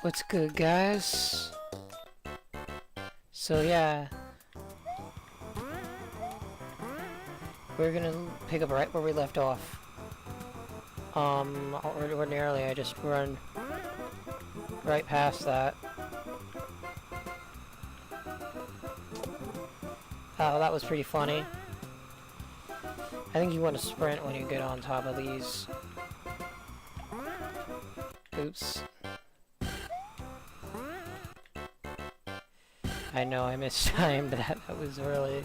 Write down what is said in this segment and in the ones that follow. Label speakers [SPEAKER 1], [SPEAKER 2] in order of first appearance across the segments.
[SPEAKER 1] What's good, guys? So yeah, we're gonna pick up right where we left off. Ordinarily I just run right past that. Oh, that was pretty funny. I think you want to sprint when you get on top of these. Oops. I know I missed time, but that was really...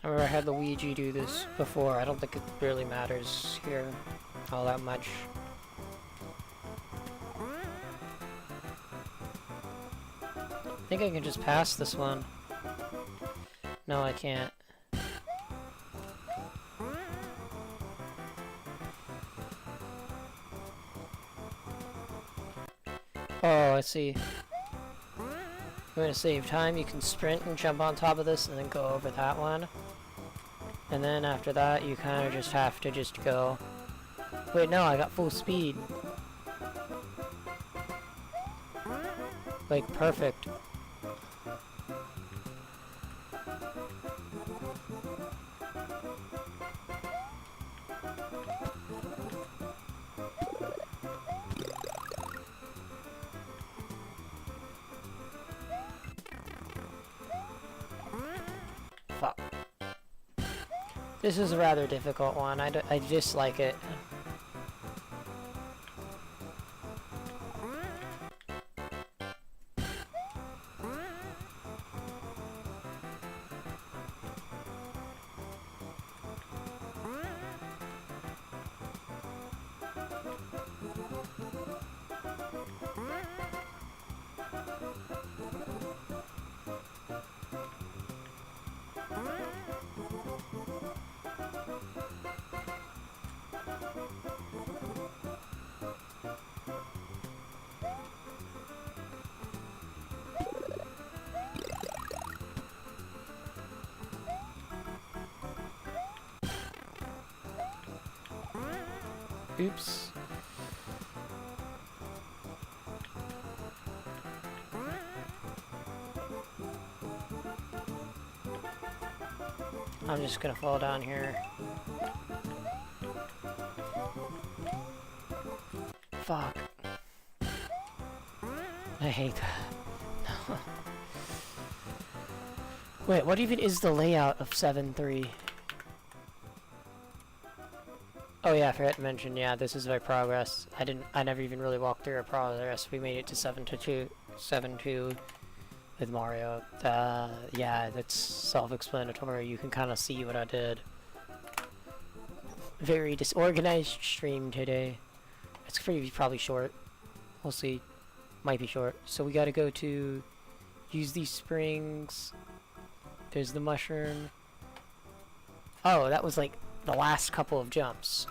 [SPEAKER 1] I remember I had Luigi do this before. I don't think it really matters here all that much. I think I can just pass this one. No, I can't. Oh, I see. We're gonna save time. You can sprint and jump on top of this and then go over that one. And then after that, you kind of just have to just go... Wait, no, I got full speed. Like, perfect. Fuck. This is a rather difficult one. I dislike it. Oops. I'm just gonna fall down here. Fuck. I hate that. Wait, what even is the layout of 7.3? Oh yeah, I forgot to mention, yeah, this is my progress. I never even really walked through our progress. We made it to 7.2 with Mario. Yeah, that's self-explanatory. You can kind of see what I did. Very disorganized stream today. It's probably short. We'll see. Might be short. So we gotta go to use these springs. There's the mushroom. Oh, that was like the last couple of jumps.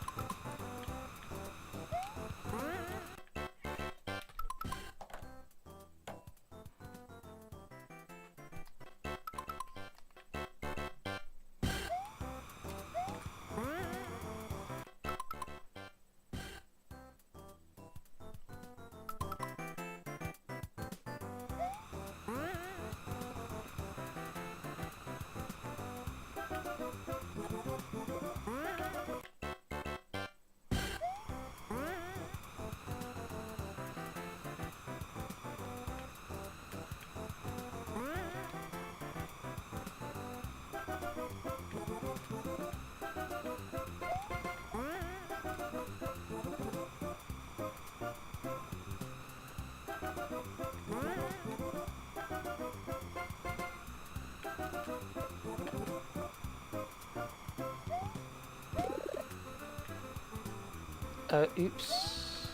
[SPEAKER 1] Oops.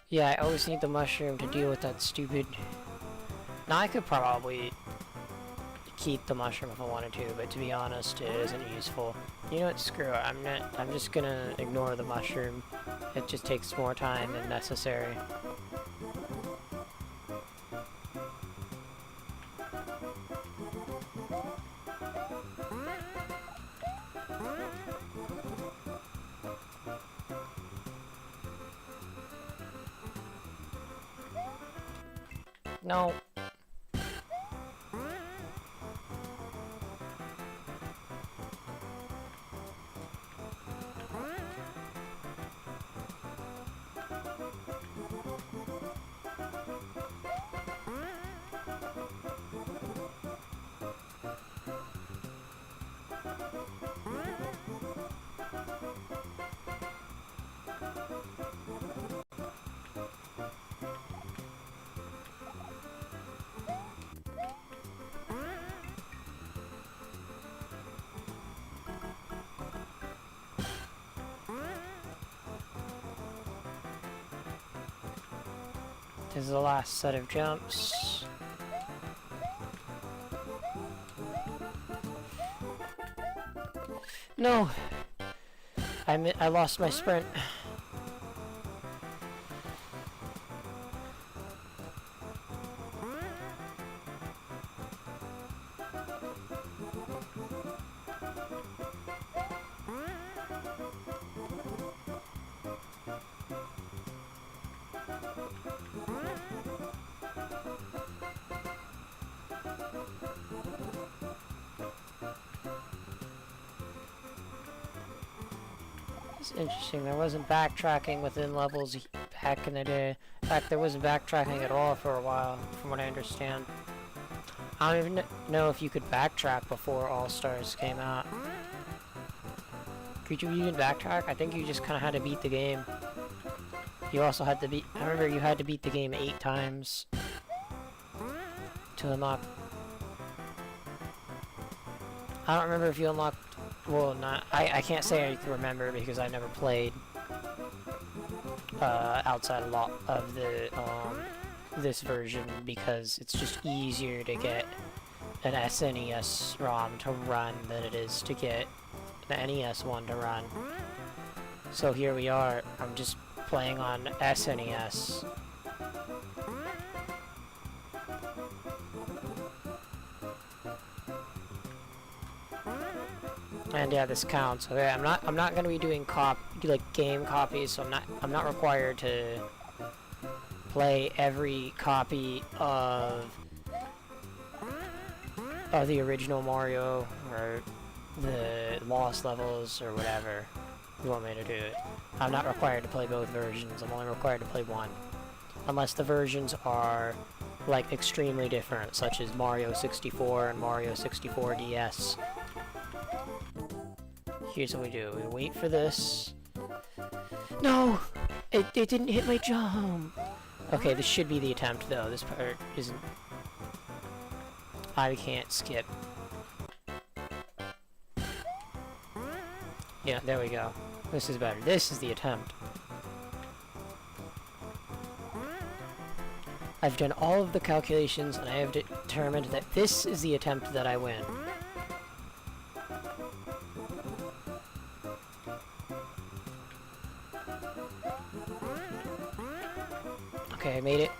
[SPEAKER 1] Yeah, I always need the mushroom to deal with that stupid... Now I could probably keep the mushroom if I wanted to, but to be honest, it isn't useful. You know what? Screw it. I'm just gonna ignore the mushroom. It just takes more time than necessary. No. This is the last set of jumps. No! I lost my sprint. It's interesting, there wasn't backtracking within levels back in the day. In fact, there wasn't backtracking at all for a while, from what I understand. I don't even know if you could backtrack before All-Stars came out. Could you even backtrack? I think you just kind of had to beat the game. You also had to beat... I remember you had to beat the game 8 times to unlock... I don't remember if you unlocked... Well, not... I can't say I can remember because I never played outside a lot of the this version because it's just easier to get an SNES ROM to run than it is to get the NES one to run. So here we are. I'm just playing on SNES. And yeah, this counts. Okay, I'm not gonna be doing game copies, so I'm not required to play every copy of the original Mario or the Lost levels or whatever you want me to do it. I'm not required to play both versions. I'm only required to play one, unless the versions are like extremely different, such as Mario 64 and Mario 64 DS. Here's what we do. We wait for this. No! It didn't hit my jump! Okay, this should be the attempt, though. This part isn't... I can't skip. Yeah, there we go. This is better. This is the attempt. I've done all of the calculations, and I have determined that this is the attempt that I win. Okay, I made it.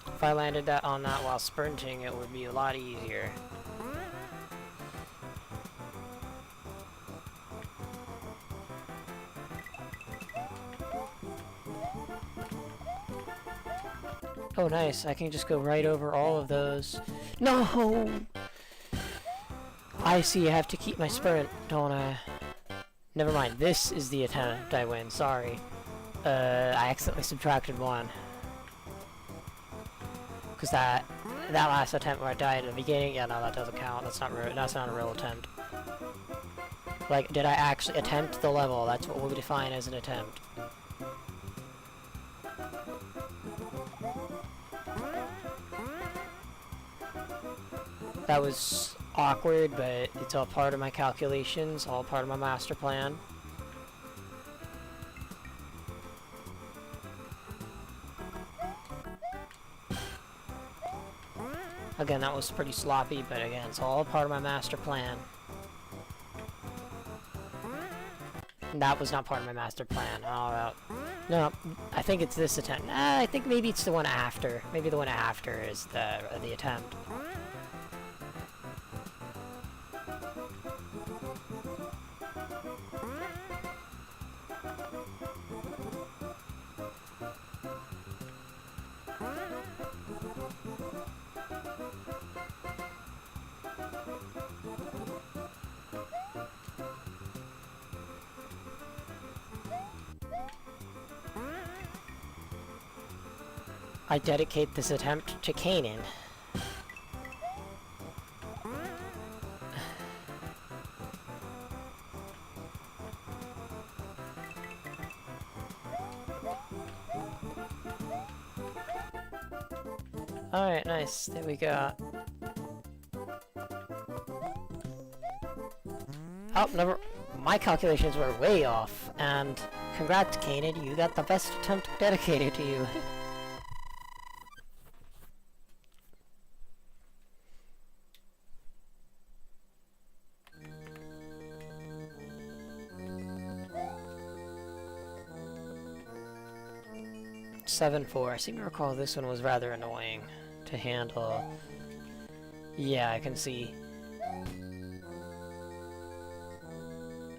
[SPEAKER 1] If I landed that on that while sprinting, it would be a lot easier. Oh, nice. I can just go right over all of those. No! I see. I have to keep my sprint, don't I? Never mind. This is the attempt I win. Sorry. I accidentally subtracted 1. Because that last attempt where I died at the beginning, yeah, no, that doesn't count. That's not a real attempt. Like, did I actually attempt the level? That's what we define as an attempt. That was awkward, but it's all part of my calculations, all part of my master plan. Again, that was pretty sloppy, but again, it's all part of my master plan. And that was not part of my master plan. Oh, no, I think it's this attempt. I think maybe it's the one after. Maybe the one after is the attempt. I dedicate this attempt to Kanan. Alright, nice. There we go. Oh, never. My calculations were way off. And congrats, Kanan. You got the best attempt dedicated to you. (7-4). I seem to recall this one was rather annoying to handle. Yeah, I can see.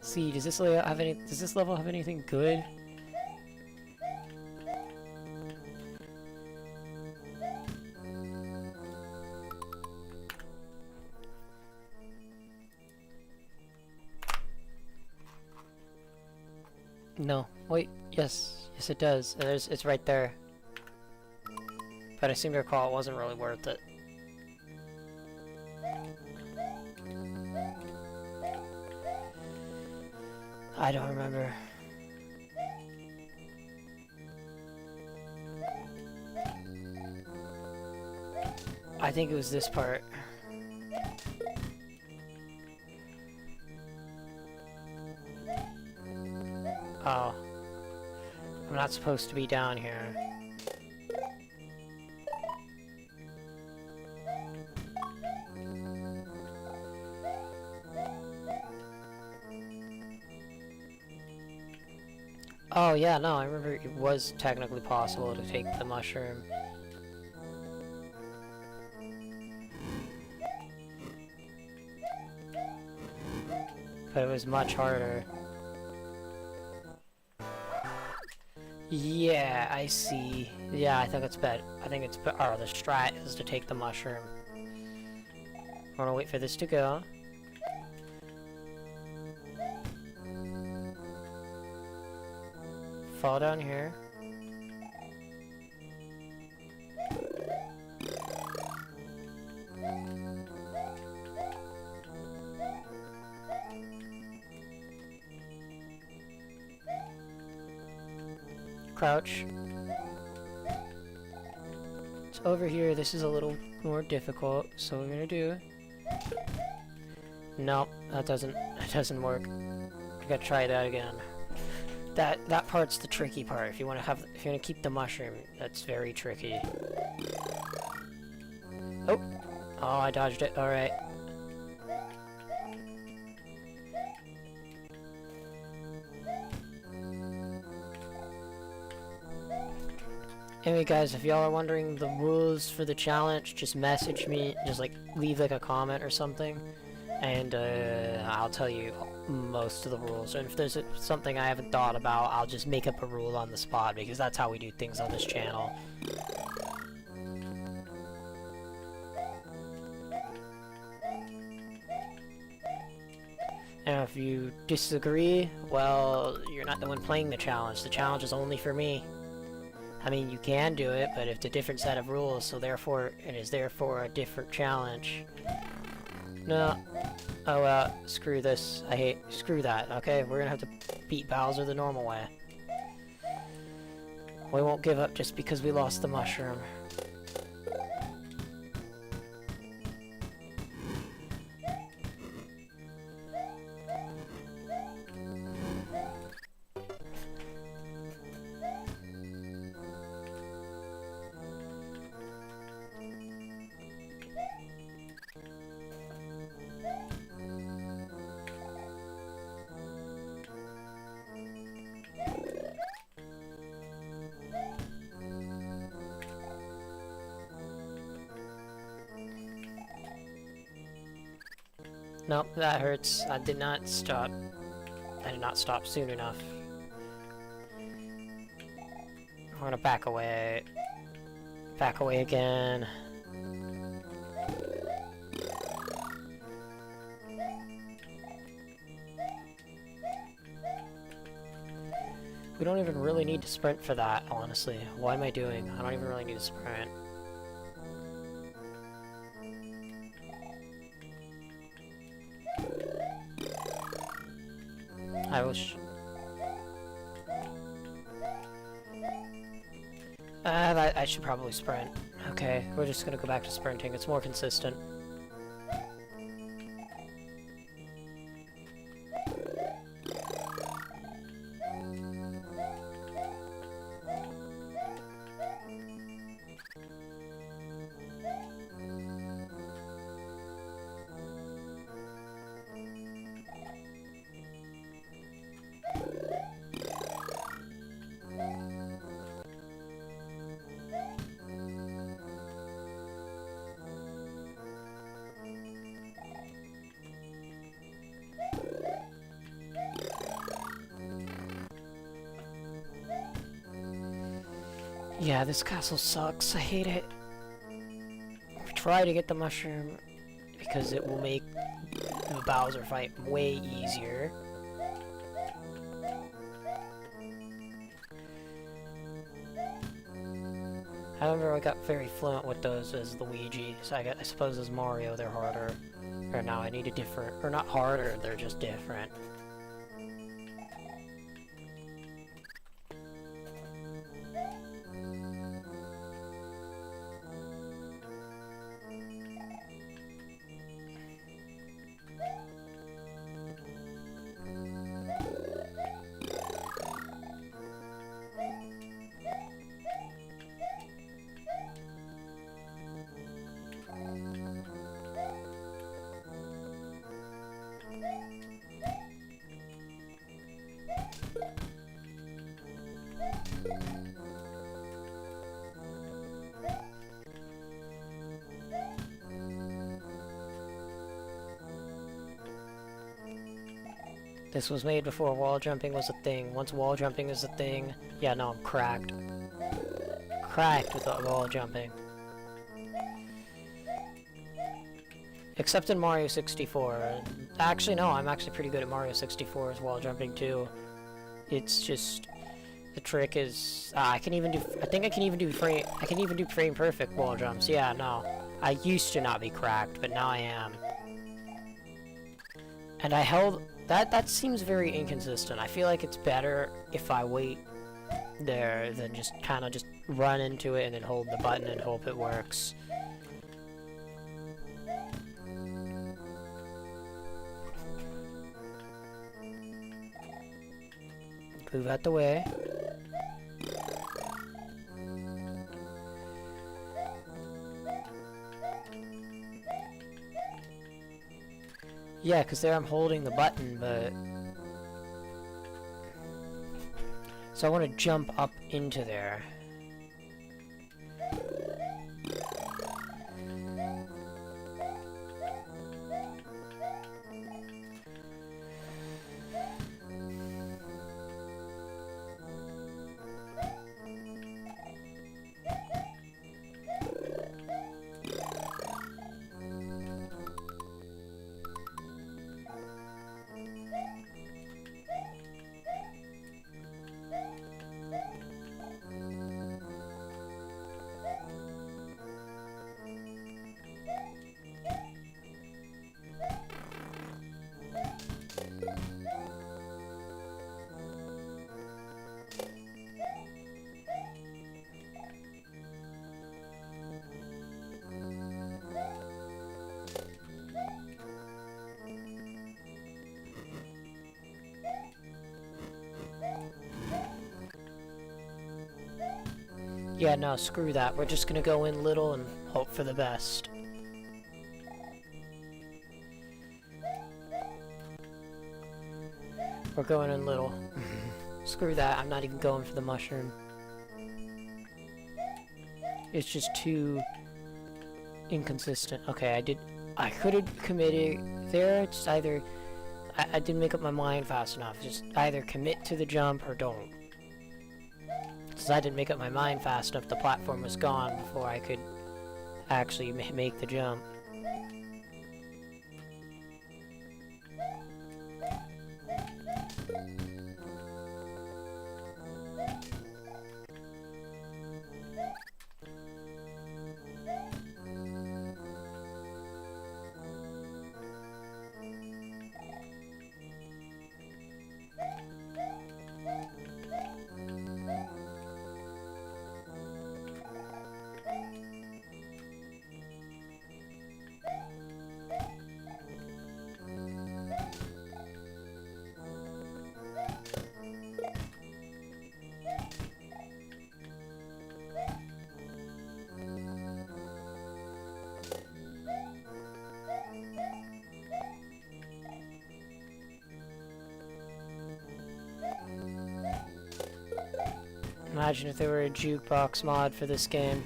[SPEAKER 1] See, does this layout have any? Does this level have anything good? No. Wait. Yes. Yes, it does. It's right there. But I seem to recall it wasn't really worth it. I don't remember. I think it was this part. Oh. I'm not supposed to be down here. Oh yeah, no, I remember it was technically possible to take the mushroom. But it was much harder. Yeah, I see. Yeah, I think it's bet. I think it's oh, the strat is to take the mushroom. I wanna wait for this to go. Fall down here. Crouch. It's over here. This is a little more difficult, so we're gonna do. Nope, that doesn't work. I gotta try that again. That part's the tricky part. If you wanna keep the mushroom, that's very tricky. Oh, I dodged it. All right. Anyway guys, if y'all are wondering the rules for the challenge, just message me, just like leave like a comment or something, and I'll tell you most of the rules. And if there's something I haven't thought about, I'll just make up a rule on the spot, because that's how we do things on this channel. And if you disagree, well, you're not the one playing the challenge. The challenge is only for me. I mean, you can do it, but it's a different set of rules, so therefore, it is therefore a different challenge. No. Oh, screw this. Screw that, okay? We're gonna have to beat Bowser the normal way. We won't give up just because we lost the mushroom. Nope, that hurts. I did not stop. I did not stop soon enough. I'm gonna back away. Back away again. We don't even really need to sprint for that, honestly. What am I doing? I don't even really need to sprint. I wish... I should probably sprint. Okay, we're just gonna go back to sprinting. It's more consistent. Yeah, this castle sucks. I hate it. Try to get the mushroom because it will make the Bowser fight way easier. I remember I got very fluent with those as Luigi, so I suppose as Mario they're harder. Or now I need a different, or not harder, they're just different. This was made before wall jumping was a thing. Once wall jumping is a thing... Yeah, no, I'm cracked. Cracked with wall jumping. Except in Mario 64. Actually, no, I'm actually pretty good at Mario 64's wall jumping too. It's just... The trick is... I can even do... I think I can even do frame... I can even do frame perfect wall jumps. Yeah, no. I used to not be cracked, but now I am. And I held... That seems very inconsistent. I feel like it's better if I wait there than just kind of just run into it and then hold the button and hope it works. Move out the way. Yeah, because there I'm holding the button, but... So I want to jump up into there. Yeah, no, screw that. We're just gonna go in little and hope for the best. We're going in little. Screw that, I'm not even going for the mushroom. It's just too inconsistent. Okay, I did... I could have committed there. It's either I didn't make up my mind fast enough. Just either commit to the jump or don't. Since I didn't make up my mind fast enough, the platform was gone before I could actually make the jump. Imagine if there were a jukebox mod for this game.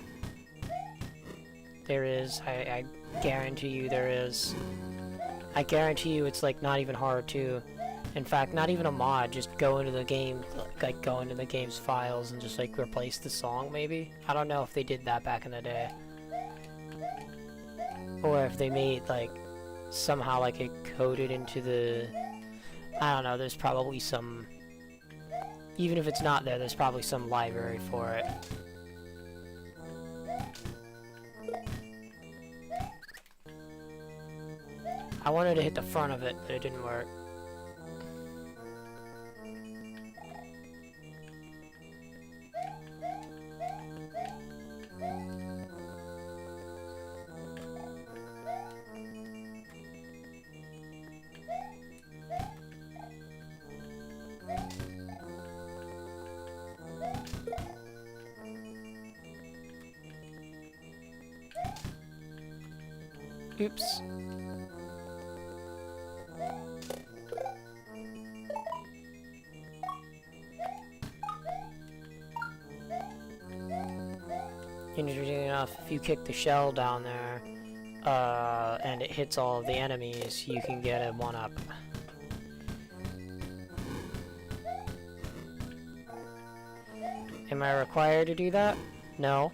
[SPEAKER 1] There is. I guarantee you there is. I guarantee you it's like not even hard to. In fact, not even a mod. Just go into the game, like go into the game's files and just like replace the song maybe. I don't know if they did that back in the day. Or if they made like somehow like it coded into the. I don't know. There's probably some. Even if it's not there, there's probably some library for it. I wanted to hit the front of it, but it didn't work. Oops. Interesting enough, if you kick the shell down there, and it hits all of the enemies, you can get a 1-up. Am I required to do that? No.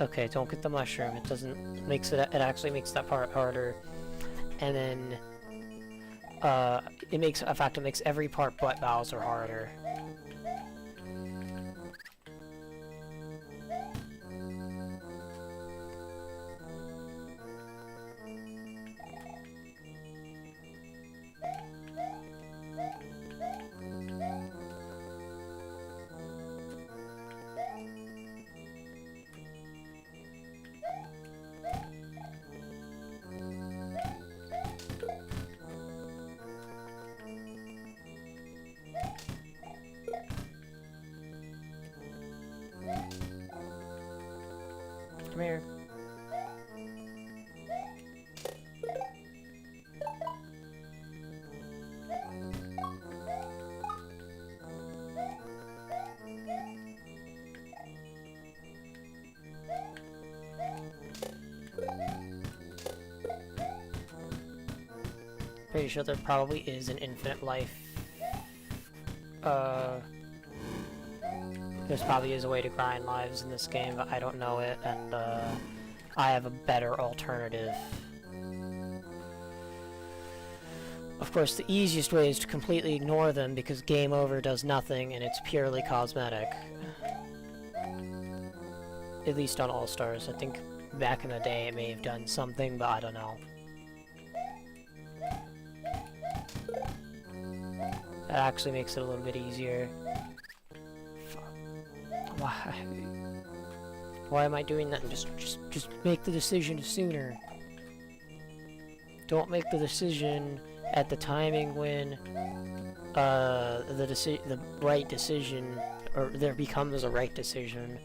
[SPEAKER 1] Okay, don't get the mushroom. It doesn't makes it. It actually makes that part harder, and then it makes. In fact, it makes every part but Bowser harder. Come here. Pretty sure there probably is an infinite life. There's probably is a way to grind lives in this game, but I don't know it, and I have a better alternative. Of course, the easiest way is to completely ignore them because game over does nothing and it's purely cosmetic. At least on All-Stars. I think back in the day it may have done something, but I don't know. That actually makes it a little bit easier. Why am I doing that? Just make the decision sooner. Don't make the decision at the timing when the right decision or there becomes a right decision.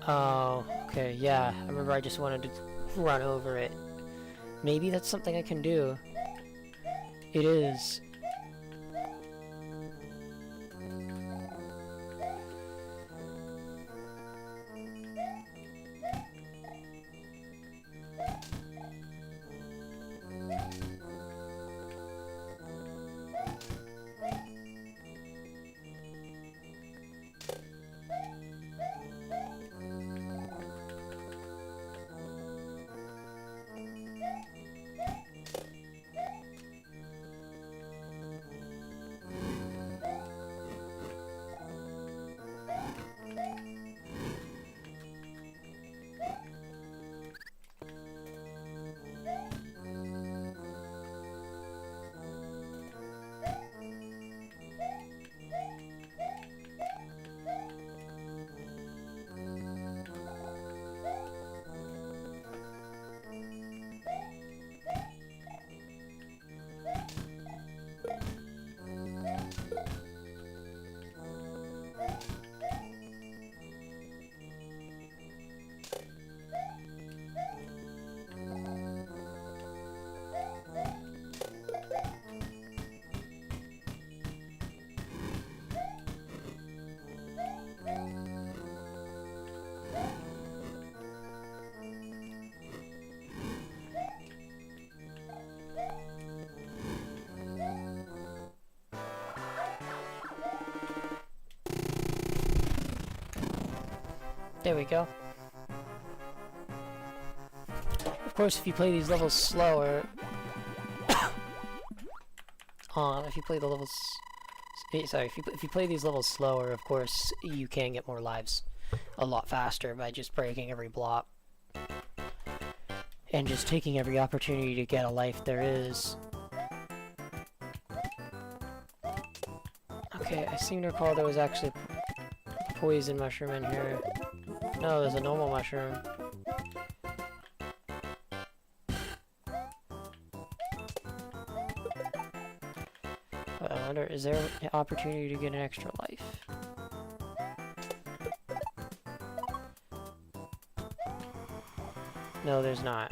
[SPEAKER 1] Oh, okay, yeah. I remember I just wanted to run over it. Maybe that's something I can do. It is. There we go. Of course, if you play these levels slower, if you play the levels, sorry, if you play these levels slower, of course, you can get more lives a lot faster by just breaking every block and just taking every opportunity to get a life there is. Okay, I seem to recall there was actually a poison mushroom in here. No, there's a normal mushroom. But I wonder, is there an opportunity to get an extra life? No, there's not.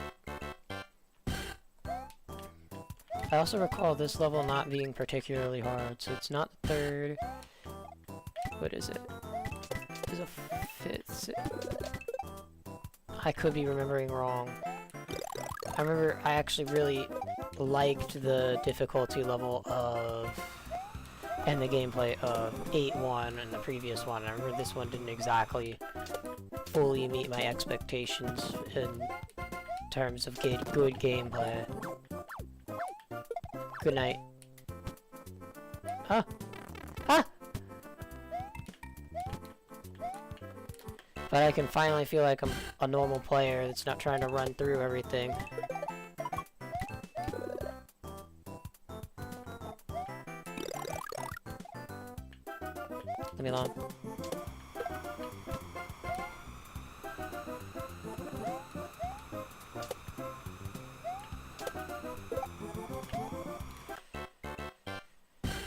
[SPEAKER 1] I also recall this level not being particularly hard, so it's not the third. What is it? It's a fifth. I could be remembering wrong. I remember I actually really liked the difficulty level of and the gameplay of 8-1 and the previous one. I remember this one didn't exactly fully meet my expectations in terms of good gameplay. Good night. Huh? Huh? But I can finally feel like I'm a normal player that's not trying to run through everything. Leave me alone.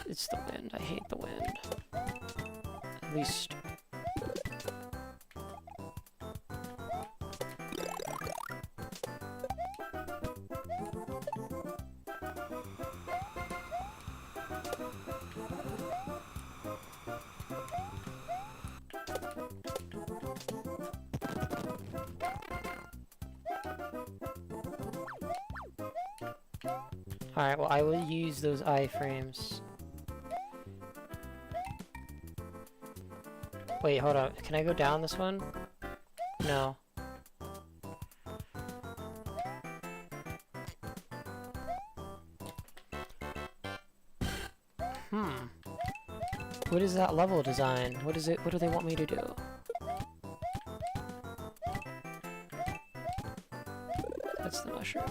[SPEAKER 1] It's the wind. I hate the wind. At least... Alright, well, I will use those iframes. Wait, hold on. Can I go down this one? No. What is that level design? What is it? What do they want me to do? That's the mushroom.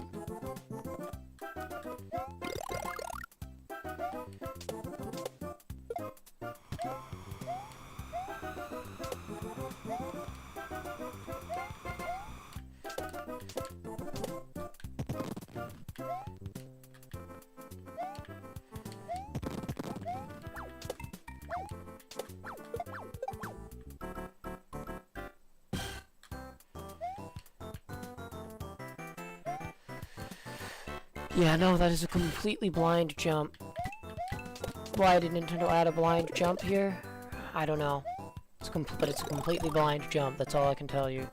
[SPEAKER 1] Yeah, no, that is a completely blind jump. Why did Nintendo add a blind jump here? I don't know. But it's a completely blind jump, that's all I can tell you.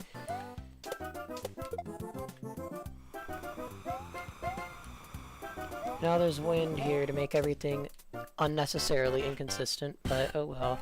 [SPEAKER 1] Now there's wind here to make everything unnecessarily inconsistent, but oh well.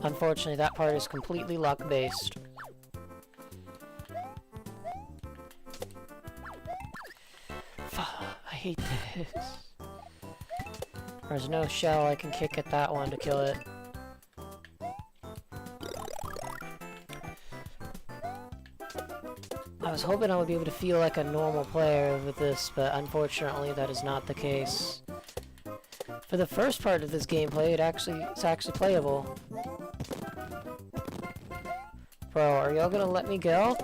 [SPEAKER 1] Unfortunately, that part is completely luck-based. I hate this. There's no shell I can kick at that one to kill it. I was hoping I would be able to feel like a normal player with this, but unfortunately that is not the case. For the first part of this gameplay, it's actually playable. Bro, are y'all gonna let me go?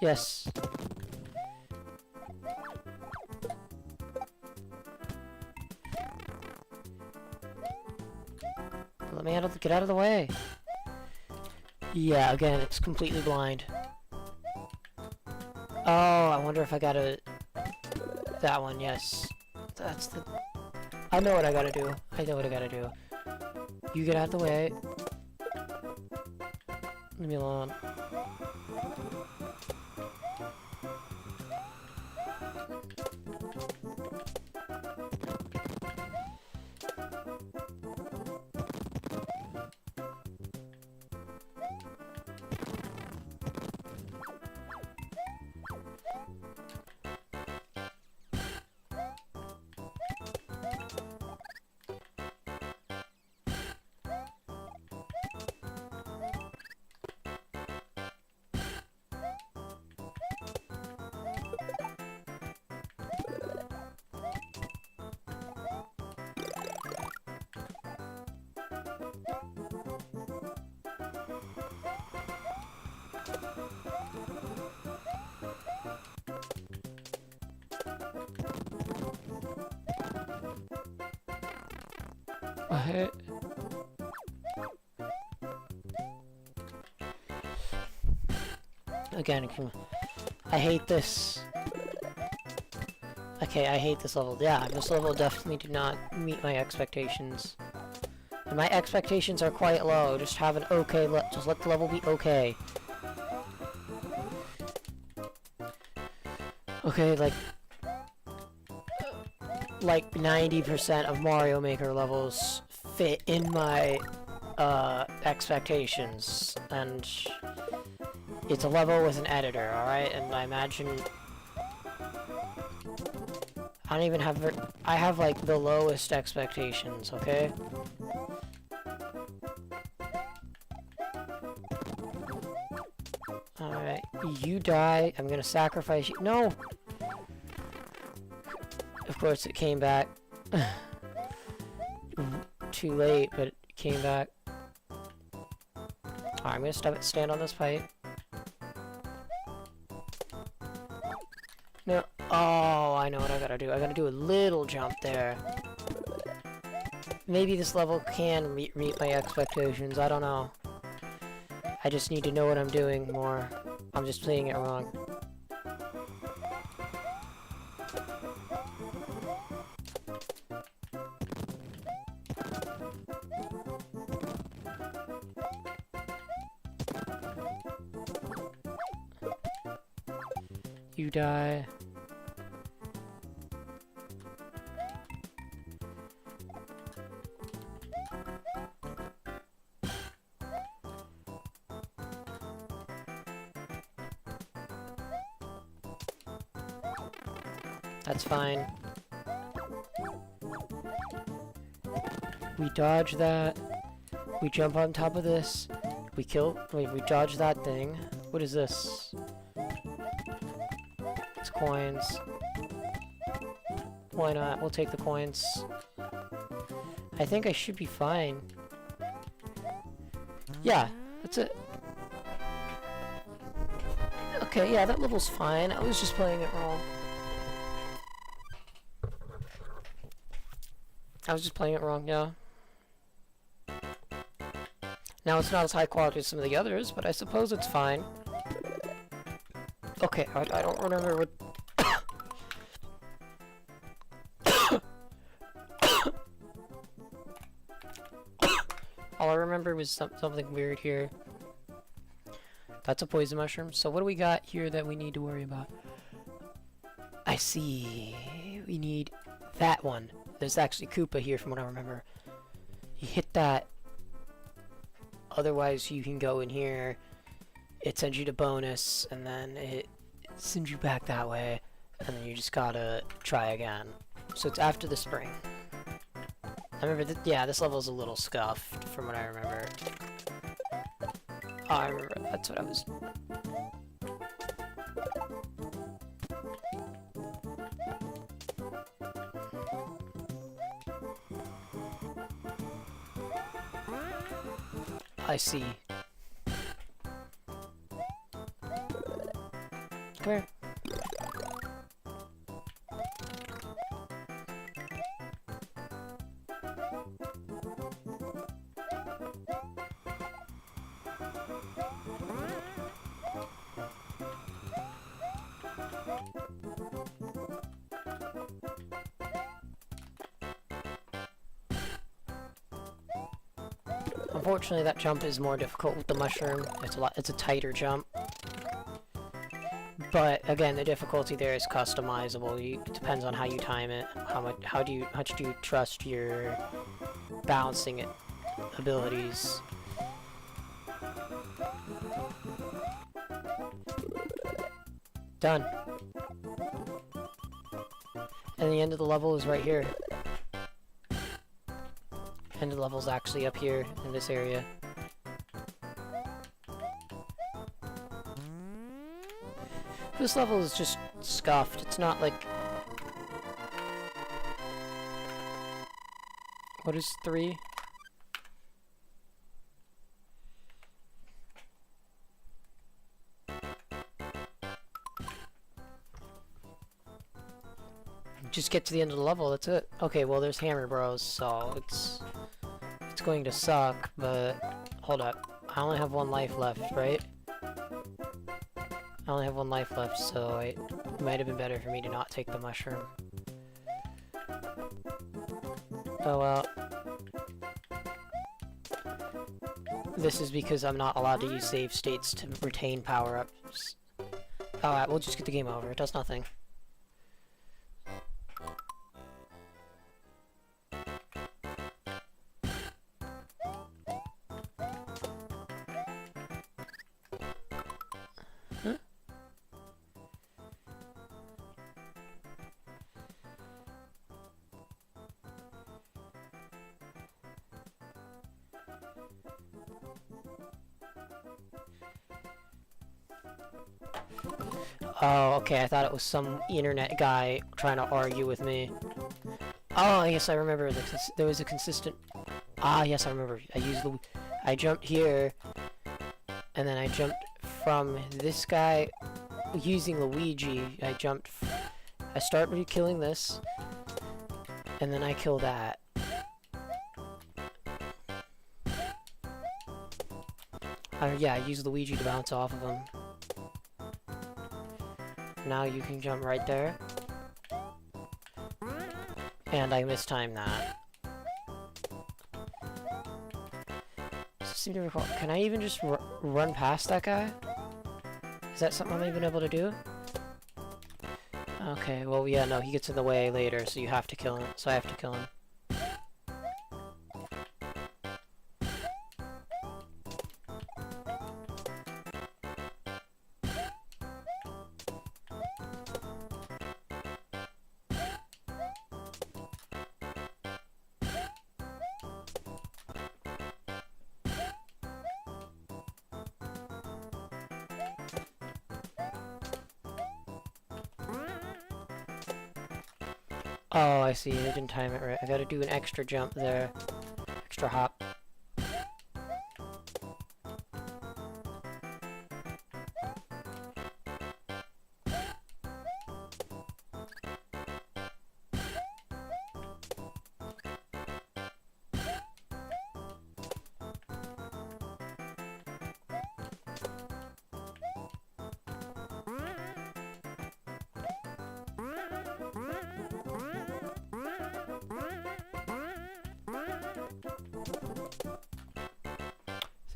[SPEAKER 1] Yes. Let me get out of the way. Yeah, again, it's completely blind. Oh, I wonder if I gotta... That one, yes. That's the... I know what I gotta do. I know what I gotta do. You get out of the way. Leave me alone. What? Again, I hate this. Okay, I hate this level. Yeah, this level definitely did not meet my expectations. And my expectations are quite low. Just have an okay, just let the level be okay. Okay, like 90% of Mario Maker levels fit in my expectations, and it's a level with an editor, alright? And I imagine I don't even have I have like the lowest expectations, okay? Alright, you die, I'm gonna sacrifice you. No! Of course it came back. Too late, but it came back. Alright, I'm gonna stand on this pipe. No. Oh, I know what I gotta do. I gotta do a little jump there. Maybe this level can meet my expectations. I don't know. I just need to know what I'm doing more. I'm just playing it wrong. You die. That's fine. We dodge that. We jump on top of this. We dodge that thing. What is this? It's coins. Why not? We'll take the coins. I think I should be fine. Yeah, that's it. Okay, yeah, that level's fine. I was just playing it wrong. I was just playing it wrong, yeah. Now it's not as high quality as some of the others, but I suppose it's fine. Okay, I don't remember what... All I remember was something weird here. That's a poison mushroom. So what do we got here that we need to worry about? I see. We need that one. There's actually Koopa here from what I remember. You hit that. Otherwise you can go in here. It sends you to bonus. And then it sends you back that way. And then you just gotta try again. So it's after the spring. I remember that, yeah, this level's a little scuffed from what I remember. Oh, I remember, that's what I was... I see. Come here. Unfortunately, that jump is more difficult with the mushroom. It's a tighter jump. But again, the difficulty there is customizable. It depends on how you time it. How much do you trust your balancing abilities? Done. And the end of the level is right here. End of the level's actually up here in this area. This level is just scuffed. It's not like... What is 3? Just get to the end of the level, that's it. Okay, well there's Hammer Bros, so it's going to suck, but hold up. I only have 1 life left, right? I only have 1 life left, so it might have been better for me to not take the mushroom. Oh well. This is because I'm not allowed to use save states to retain power-ups. Alright, we'll just get the game over. It does nothing. Oh, okay, I thought it was some internet guy trying to argue with me. Oh, yes, I remember. There was a consistent... Ah, yes, I remember. I jumped here, and then I jumped from this guy using Luigi. I started killing this, and then I kill that. Yeah, use Luigi to bounce off of him. Now you can jump right there. And I mistimed that. Seem to recall. Can I even just run past that guy? Is that something I'm even able to do? Okay, well, yeah, no, he gets in the way later, so you have to kill him. So I have to kill him. Oh, I see. I didn't time it right. I gotta do an extra jump there. Extra hop.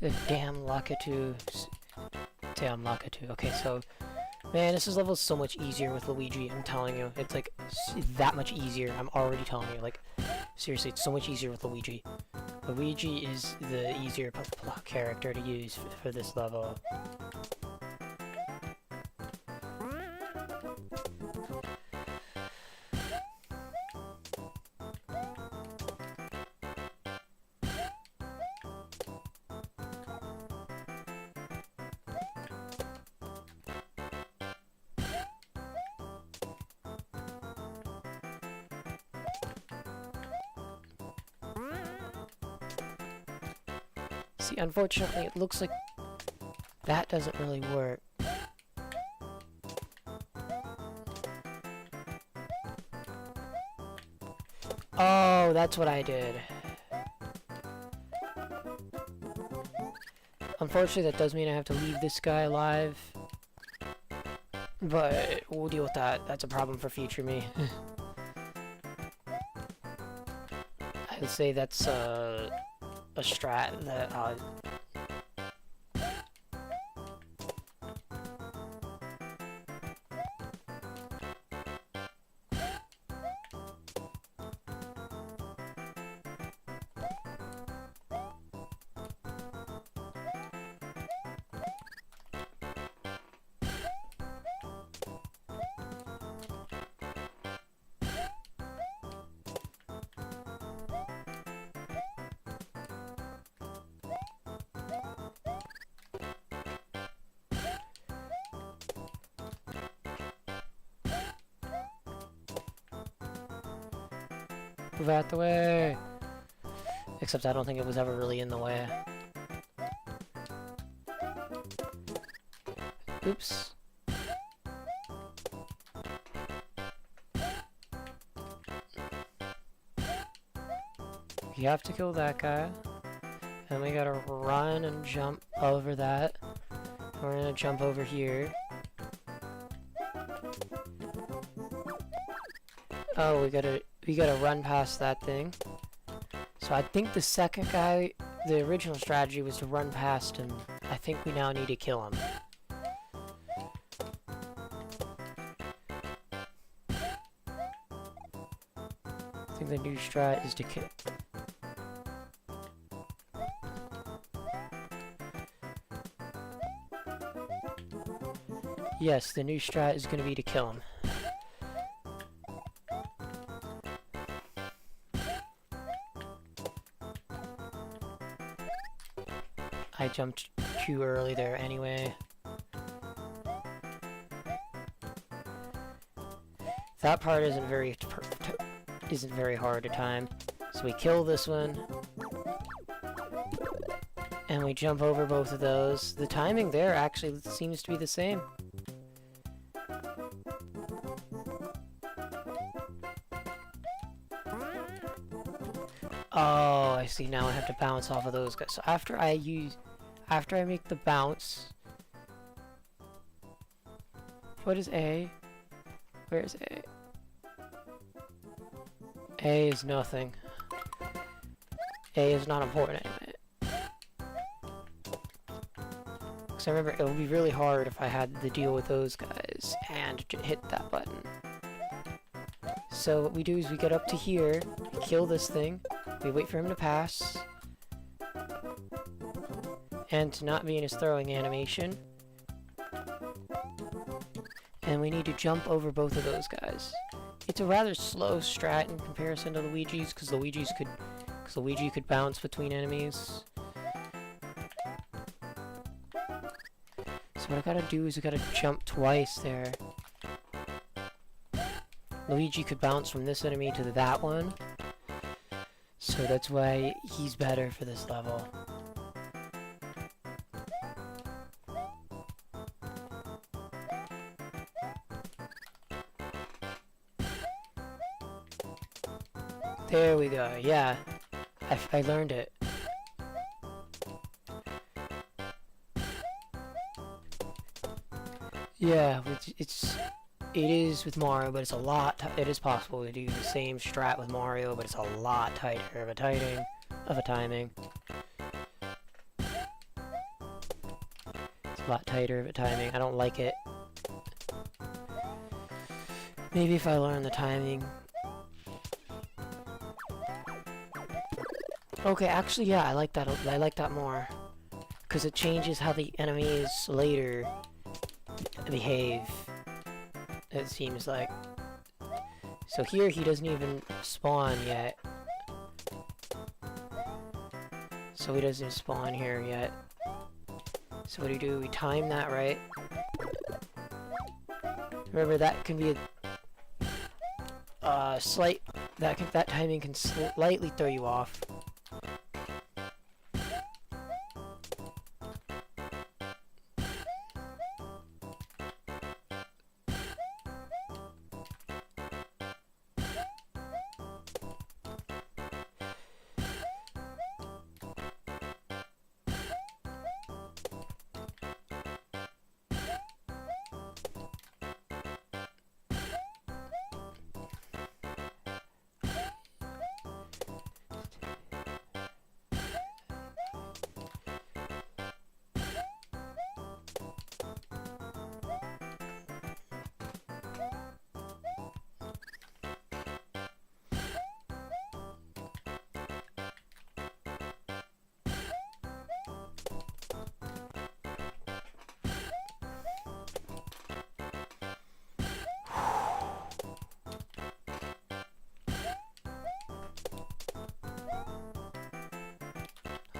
[SPEAKER 1] The damn Lakitu. Damn Lakitu. Okay, so... Man, this level is so much easier with Luigi, I'm telling you. It's like, that much easier. I'm already telling you, like, seriously, it's so much easier with Luigi. Luigi is the easier character to use for this level. See, unfortunately, it looks like that doesn't really work. Oh, that's what I did. Unfortunately, that does mean I have to leave this guy alive. But we'll deal with that. That's a problem for future me. I would say that's a strat that move out the way. Except I don't think it was ever really in the way. Oops. You have to kill that guy. And we gotta run and jump over that. We're gonna jump over here. Oh, we gotta run past that thing. So I think the second guy, the original strategy was to run past him. I think we now need to kill him. I think the new strat is to kill. Yes, the new strat is going to be to kill him. I jumped too early there anyway. That part isn't very hard to time. So we kill this one. And we jump over both of those. The timing there actually seems to be the same. Oh, I see. Now I have to bounce off of those guys. So after I after I make the bounce... What is A? Where is A? A is nothing. A is not important anyway. Because I remember it would be really hard if I had to deal with those guys and hit that button. So what we do is we get up to here, kill this thing, we wait for him to pass, and to not be in his throwing animation. And we need to jump over both of those guys. It's a rather slow strat in comparison to Luigi's, because Luigi could bounce between enemies. So what I gotta do is I gotta jump twice there. Luigi could bounce from this enemy to that one. So that's why he's better for this level. There we go, yeah. I learned it. Yeah, it is with Mario, but it's a lot. It is possible to do the same strat with Mario, but it's a lot tighter of a timing. It's a lot tighter of a timing. I don't like it. Maybe if I learn the timing. Okay, actually, yeah, I like that. I like that more, because it changes how the enemies later behave. It seems like. So here he doesn't even spawn yet. So he doesn't spawn here yet. So what do? We time that right. Remember that can be a slight. That timing can slightly throw you off.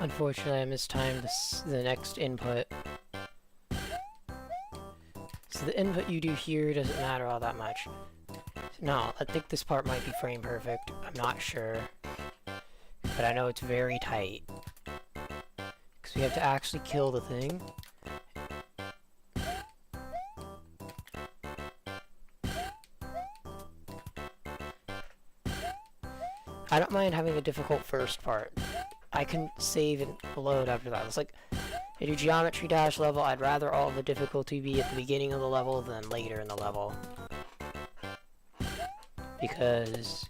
[SPEAKER 1] Unfortunately, I mistimed the next input. So the input you do here doesn't matter all that much. No, I think this part might be frame perfect. I'm not sure. But I know it's very tight. Because we have to actually kill the thing. I don't mind having a difficult first part. I can save and load after that. It's like, I do Geometry Dash level, I'd rather all the difficulty be at the beginning of the level than later in the level. Because...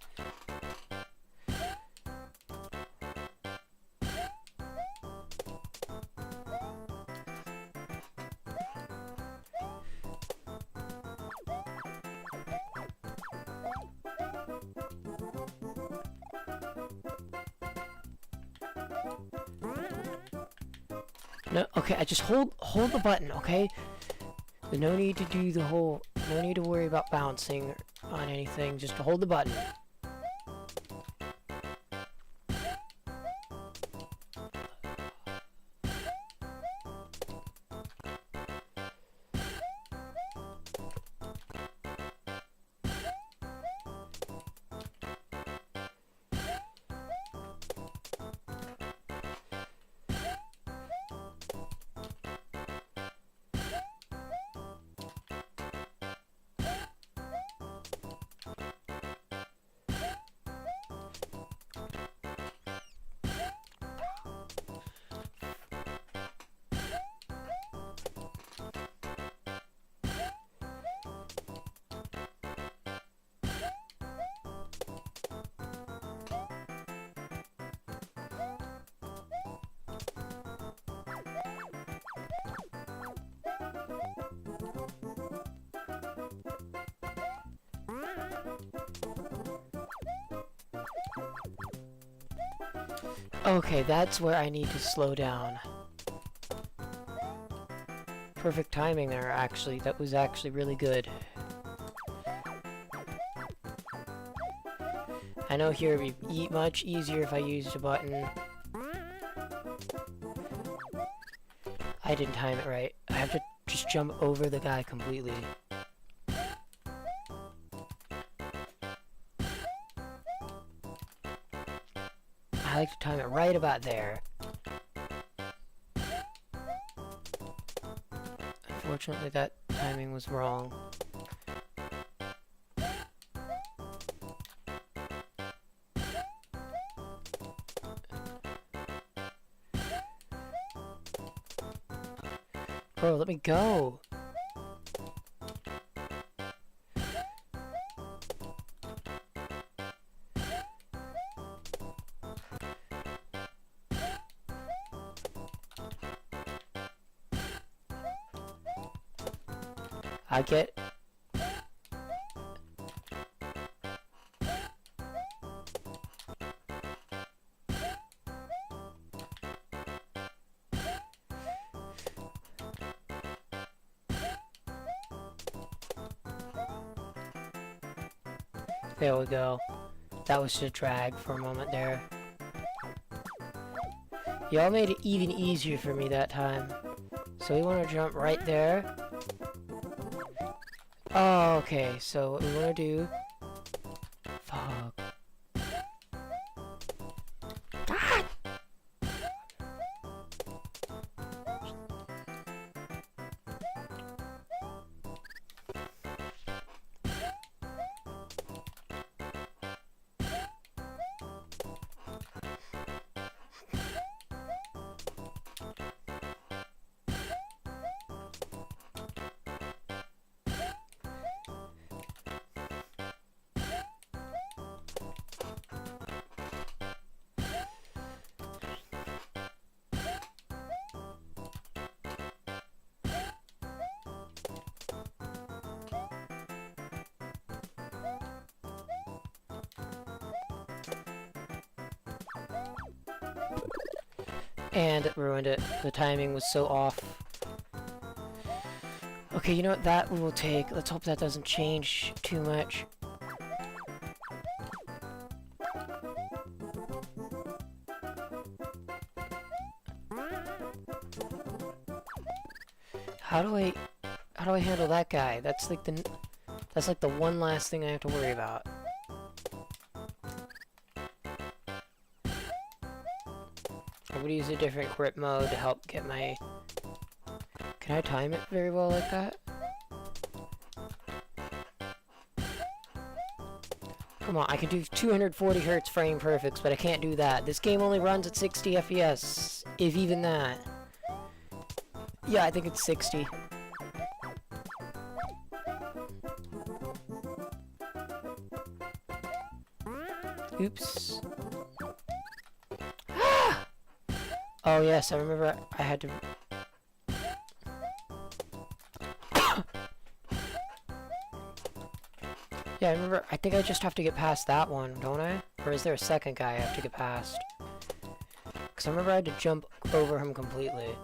[SPEAKER 1] No, okay, I just hold the button, okay? There's no need to do the whole, no need to worry about bouncing on anything, just hold the button. Okay, that's where I need to slow down. Perfect timing there, actually. That was actually really good. I know here it would be much easier if I used a button. I didn't time it right. I have to just jump over the guy completely. I like to time it right about there. Unfortunately, that timing was wrong. Bro, let me go! I get... There we go. That was just a drag for a moment there. Y'all made it even easier for me that time. So we want to jump right there. Oh, okay, so what we want to do... Fuck. God! And it ruined it. The timing was so off. Okay, you know what? That we will take. Let's hope that doesn't change too much. How do I handle that guy? That's like the one last thing I have to worry about. I'm gonna use a different grip mode to help get my... Can I time it very well like that? Come on, I can do 240 Hz frame perfects, but I can't do that. This game only runs at 60 FPS, if even that. Yeah, I think it's 60. Oops. Oh yes, I remember I had to... Yeah, I remember, I think I just have to get past that one, don't I? Or is there a second guy I have to get past? Because I remember I had to jump over him completely.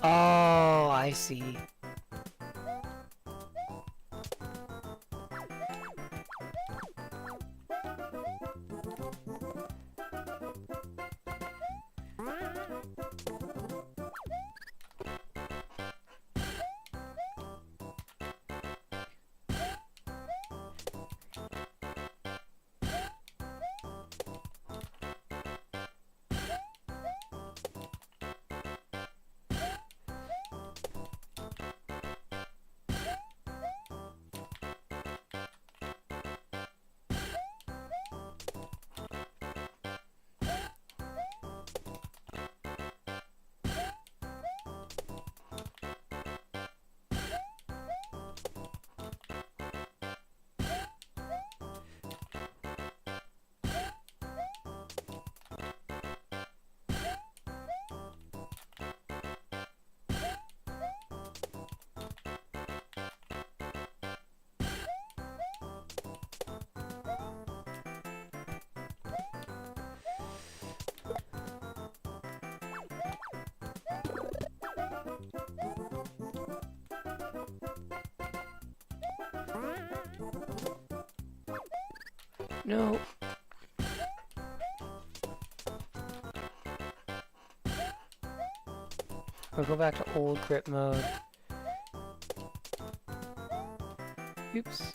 [SPEAKER 1] Oh, I see. No. Or go back to old grip mode. Oops.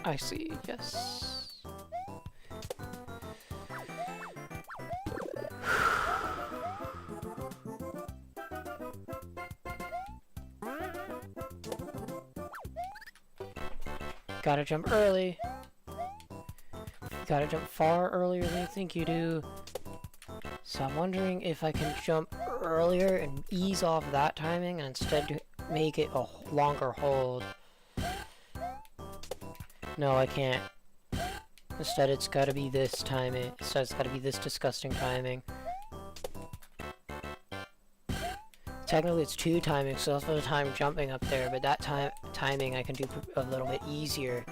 [SPEAKER 1] I see, yes. Gotta jump early. Gotta jump far earlier than you think you do. So I'm wondering if I can jump earlier and ease off that timing and instead make it a longer hold. No, I can't. Instead, it's gotta be this timing. Instead, it's gotta be this disgusting timing. Technically, it's 2 timings, so that's for the time jumping up there, but that timing I can do a little bit easier.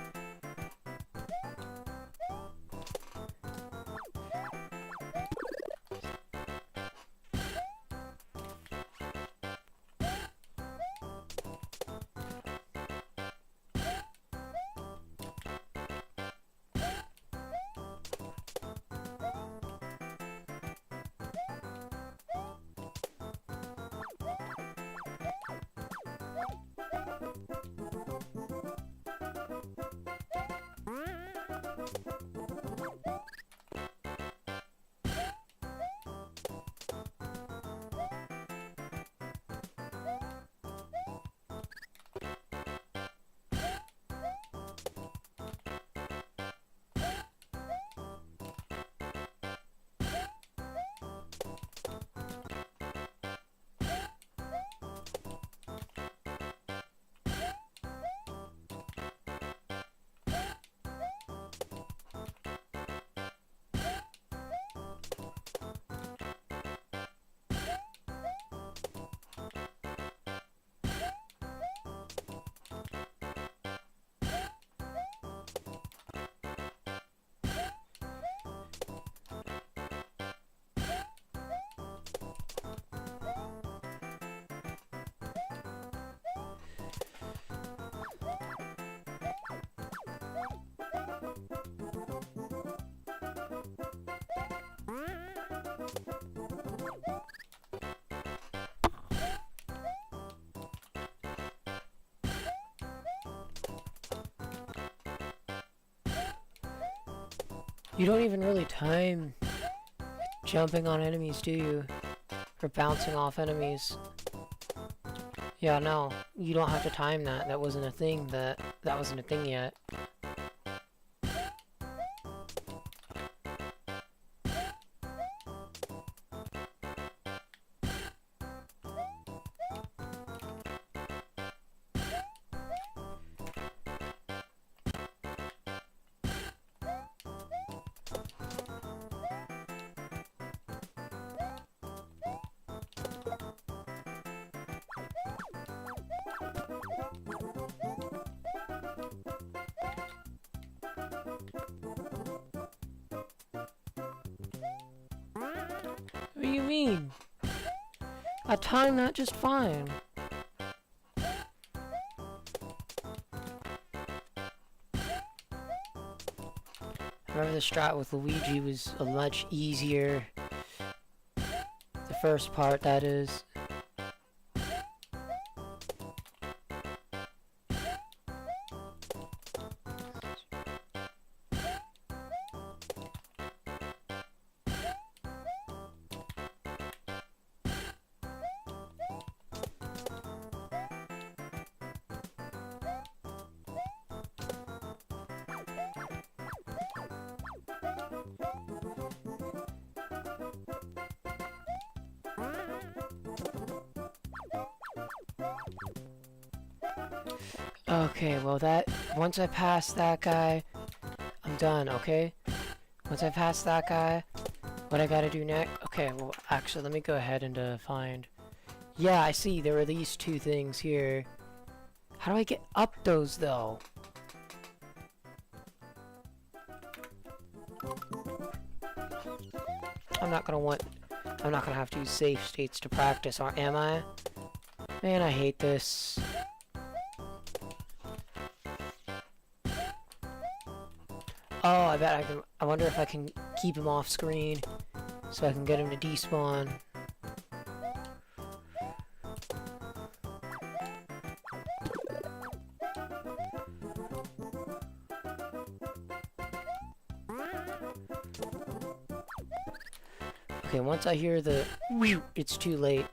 [SPEAKER 1] You don't even really time jumping on enemies, do you? Or bouncing off enemies. Yeah, no. You don't have to time that. That wasn't a thing that wasn't a thing yet. What do you mean? I timed that just fine. I remember the strat with Luigi was a much easier. The first part, that is. Okay, well that... Once I pass that guy, I'm done, okay? Once I pass that guy, what I gotta do next... Okay, well, actually, let me go ahead and find... Yeah, I see, there are these two things here. How do I get up those, though? I'm not gonna have to use safe states to practice, am I? Man, I hate this. Oh, I bet I can... I wonder if I can keep him off screen so I can get him to despawn. Okay, once I hear the... It's too late.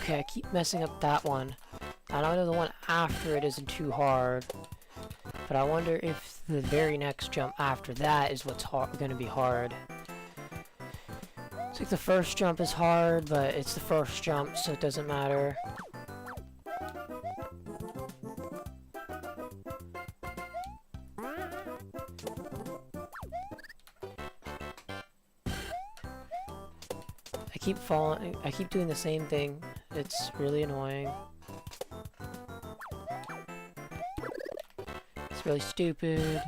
[SPEAKER 1] Okay, I keep messing up that one. I know the one after it isn't too hard, but I wonder if the very next jump after that is what's gonna be hard. It's like the first jump is hard, but it's the first jump, so it doesn't matter. I keep falling. I keep doing the same thing. It's really annoying. It's really stupid.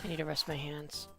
[SPEAKER 1] I need to rest my hands.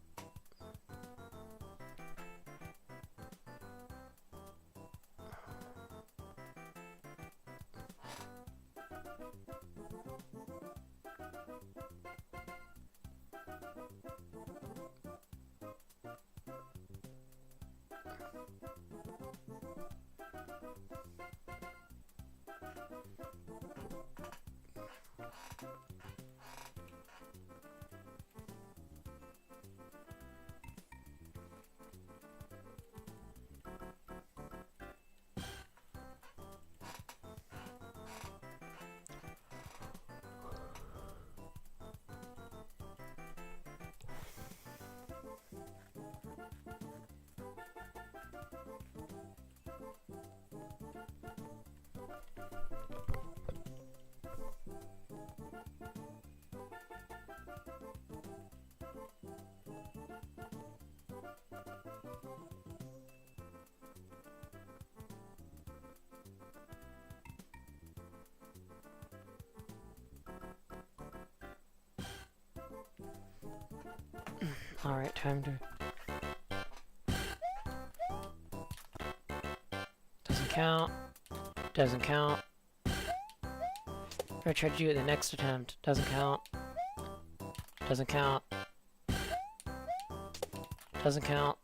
[SPEAKER 1] Alright, time to... Doesn't count. Doesn't count. Or try to do it the next attempt. Doesn't count. Doesn't count. Doesn't count.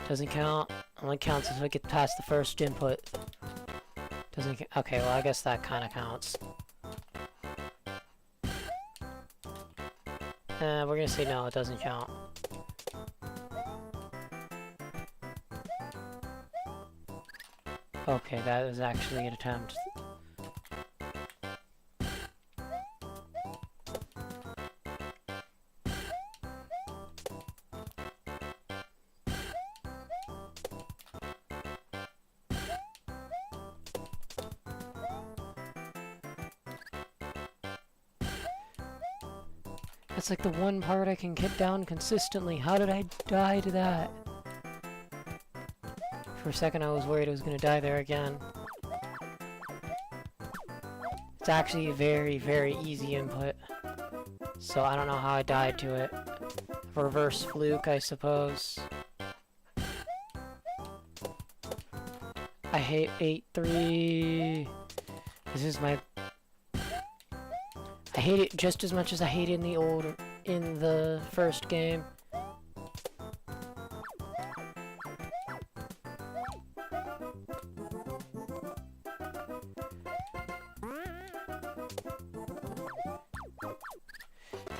[SPEAKER 1] Doesn't count. Only counts if I get past the first input. Doesn't count. Okay, well I guess that kind of counts. We're gonna say no, it doesn't count. Okay, that is actually an attempt. That's like the one part I can get down consistently. How did I die to that? For a second I was worried I was going to die there again. It's actually a very, very easy input. So I don't know how I died to it. Reverse fluke, I suppose. I hate 8-3. This is my... I hate it just as much as I hate it in the first game.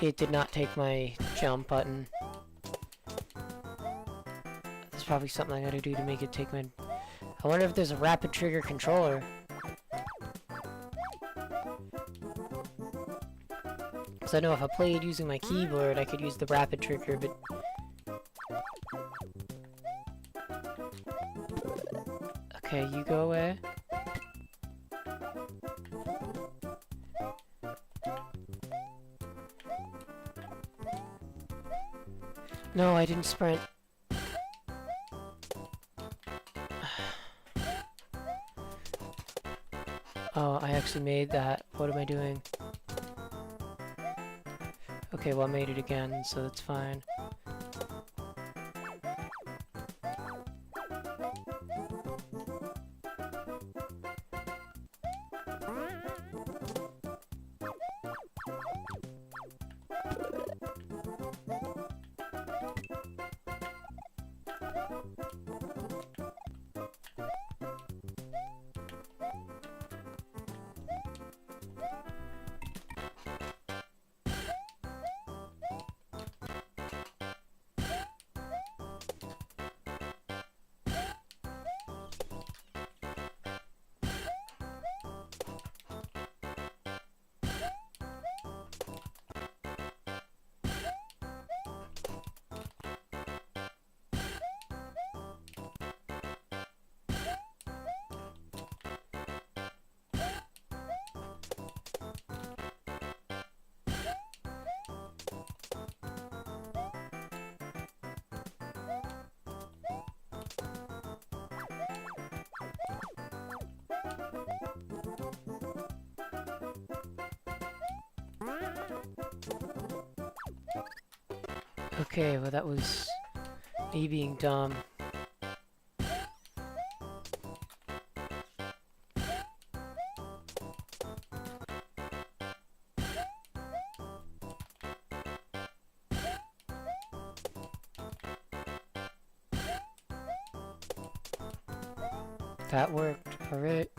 [SPEAKER 1] It did not take my jump button. There's probably something I gotta do to make it take my... I wonder if there's a rapid trigger controller. Because I know if I played using my keyboard, I could use the rapid trigger, but... Okay, you go away. No, I didn't sprint. Oh, I actually made that. What am I doing? Okay, well I made it again, so that's fine. Okay, well that was me being dumb. That worked, alright.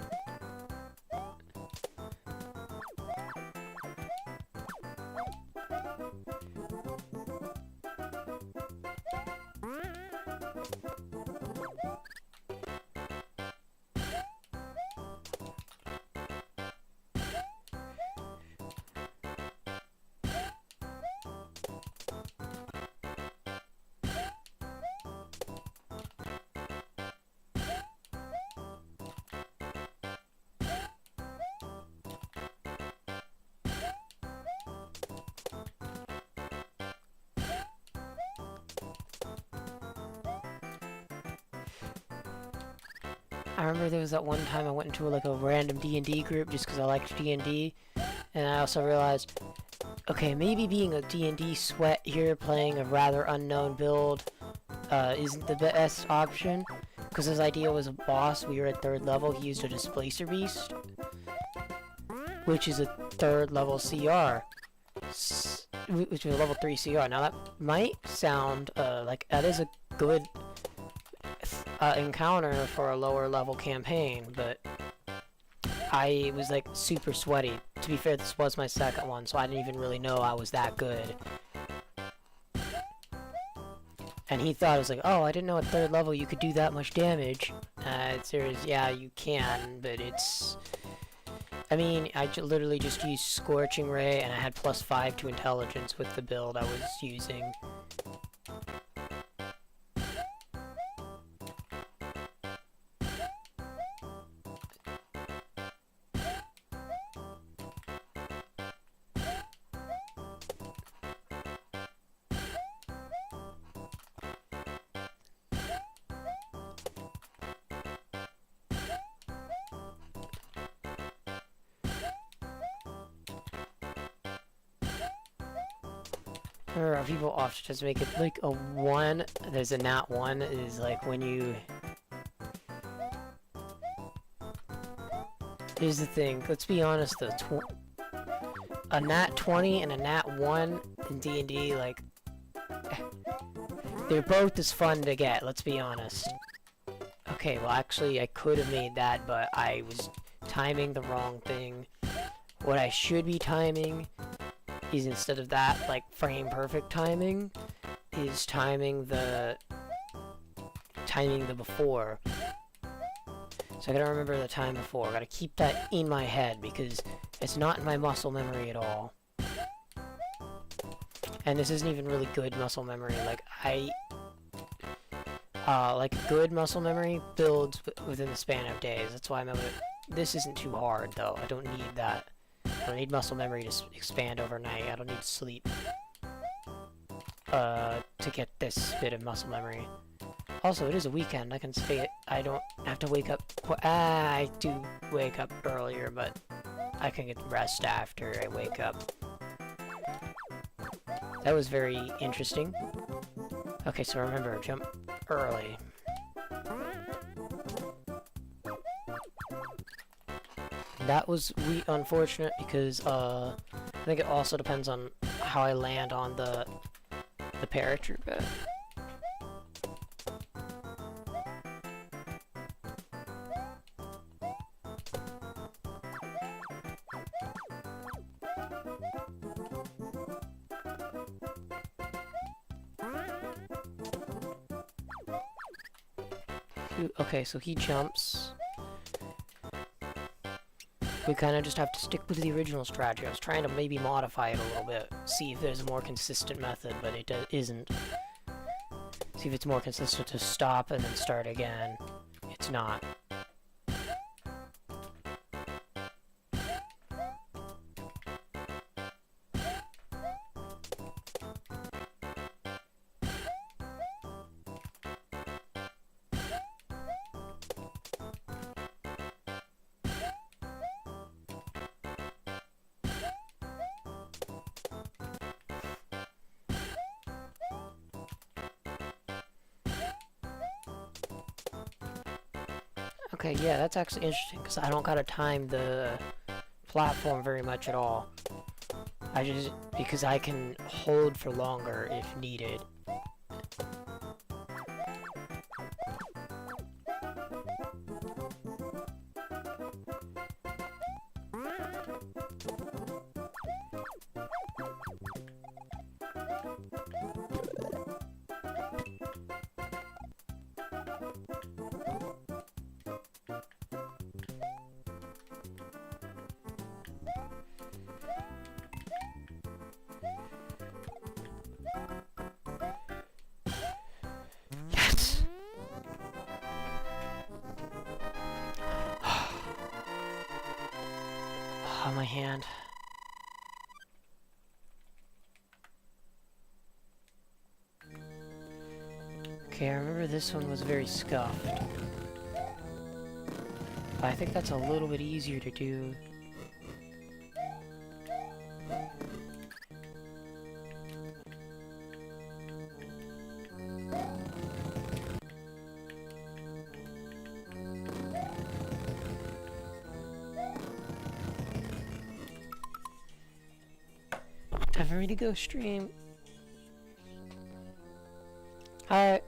[SPEAKER 1] I remember there was that one time I went into like a random D&D group just because I liked D&D, and I also realized Okay, maybe being a D&D sweat here, playing a rather unknown build, isn't the best option. Because his idea was a boss, we were at 3rd level, he used a Displacer Beast, which is a 3rd level CR. Which is a level 3 CR. Now that might sound like that is a good encounter for a lower level campaign, but I was like super sweaty. To be fair, this was my 2nd one, so I didn't even really know I was that good. And he thought, it was like, oh, I didn't know at 3rd level you could do that much damage. Yeah, you can, but it's... I mean, I literally just used Scorching Ray, and I had +5 to Intelligence with the build I was using. People often just make it like a 1. There's a nat 1 is like when you... Here's the thing, let's be honest though, a nat 20 and a nat 1 in D&D, like, they're both as fun to get, let's be honest. Okay, well actually I could have made that, but I was timing the wrong thing. What I should be timing is, instead of that, like, frame perfect timing, is timing the before. So I gotta remember the time before. I gotta keep that in my head, because it's not in my muscle memory at all. And this isn't even really good muscle memory. Like, like, good muscle memory builds within the span of days. That's why I'm able to... This isn't too hard, though. I don't need that. I don't need muscle memory to expand overnight. I don't need sleep to get this bit of muscle memory. Also, it is a weekend. I can stay. I don't have to wake up. I do wake up earlier, but I can get rest after I wake up. That was very interesting. Okay, so remember, jump early. That was unfortunate because I think it also depends on how I land on the paratroop bit. Okay, so he jumps. We kind of just have to stick with the original strategy. I was trying to maybe modify it a little bit, see if there's a more consistent method, but it isn't. See if it's more consistent to stop and then start again. It's not. Okay, yeah, that's actually interesting, because I don't gotta time the platform very much at all. Because I can hold for longer if needed. On my hand. Okay, I remember this one was very scuffed. But I think that's a little bit easier to do. for me to go stream. Hi.